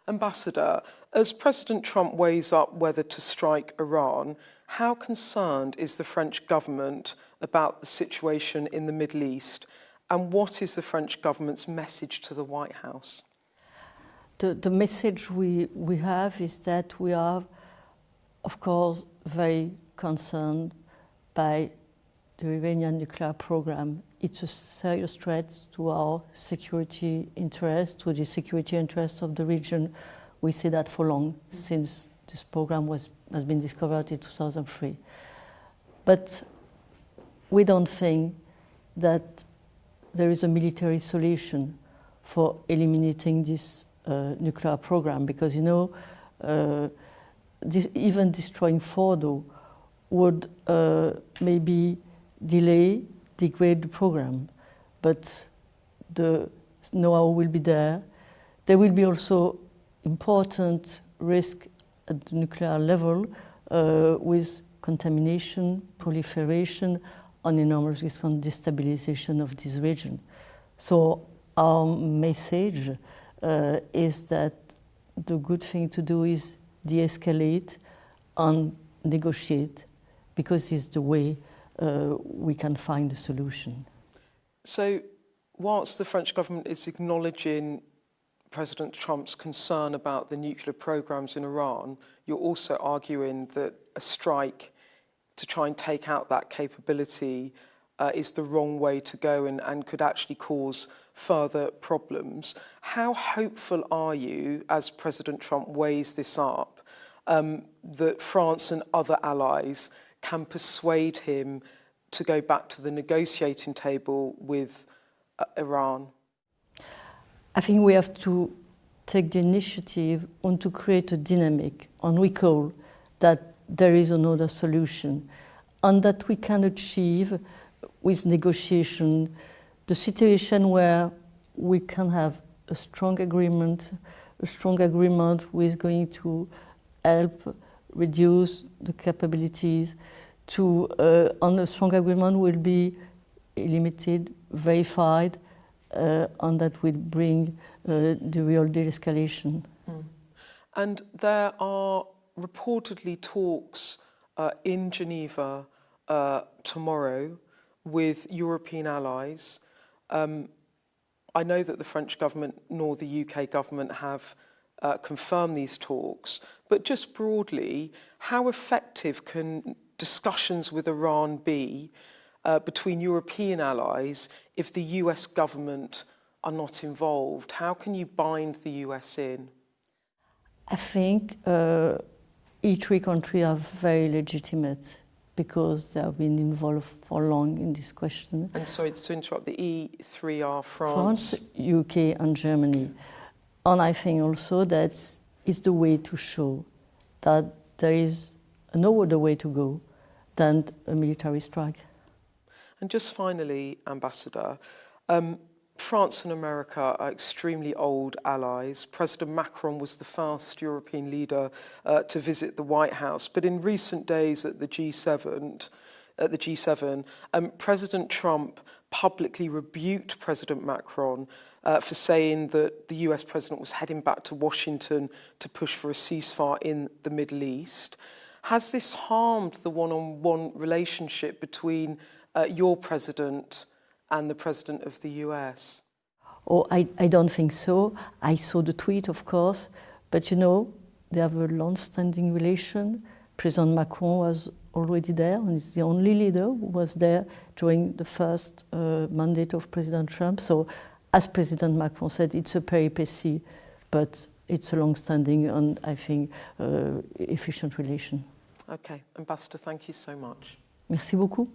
Ambassador, as President Trump weighs up whether to strike Iran, how concerned is the French government about the situation in the Middle East, and what is the French government's message to the White House? The message we have is that we are, of course, very concerned by the Iranian nuclear program. It's a serious threat to our security interests, to the security interests of the region. We see that for long, since this program has been discovered in 2003. But we don't think that there is a military solution for eliminating this nuclear program, because, you know, even destroying Fordo would maybe delay, degrade the program, but the know-how will be there. There will be also important risk at the nuclear level with contamination, proliferation, and enormous risk on destabilization of this region. So our message is that the good thing to do is de-escalate and negotiate, because it's the way we can find a solution. So, whilst the French government is acknowledging President Trump's concern about the nuclear programs in Iran, you're also arguing that a strike to try and take out that capability is the wrong way to go and could actually cause further problems. How hopeful are you, as President Trump weighs this up, that France and other allies can persuade him to go back to the negotiating table with Iran? I think we have to take the initiative and to create a dynamic and recall that there is another solution, and that we can achieve with negotiation the situation where we can have a strong agreement which is going to help reduce the capabilities to, and a strong agreement will be limited, verified, and that will bring the real de-escalation. And there are reportedly talks in Geneva tomorrow with European allies. I know that the French government nor the UK government have confirmed these talks, but just broadly, how effective can discussions with Iran be between European allies if the US government are not involved? How can you bind the US in? I think each three countries are very legitimate because they have been involved for long in this question. And sorry to interrupt, the E3 are France, UK and Germany. And I think also that is the way to show that there is no other way to go than a military strike. And just finally, Ambassador, France and America are extremely old allies. President Macron was the first European leader to visit the White House. But in recent days at the G7, President Trump publicly rebuked President Macron for saying that the US president was heading back to Washington to push for a ceasefire in the Middle East. Has this harmed the one-on-one relationship between your president and the president of the US? Oh, I don't think so. I saw the tweet, of course, but you know, they have a long-standing relation. President Macron was already there, and is the only leader who was there during the first mandate of President Trump. So, as President Macron said, it's a peripacy, but it's a long-standing and, I think, efficient relation. Okay, Ambassador, thank you so much. Merci beaucoup.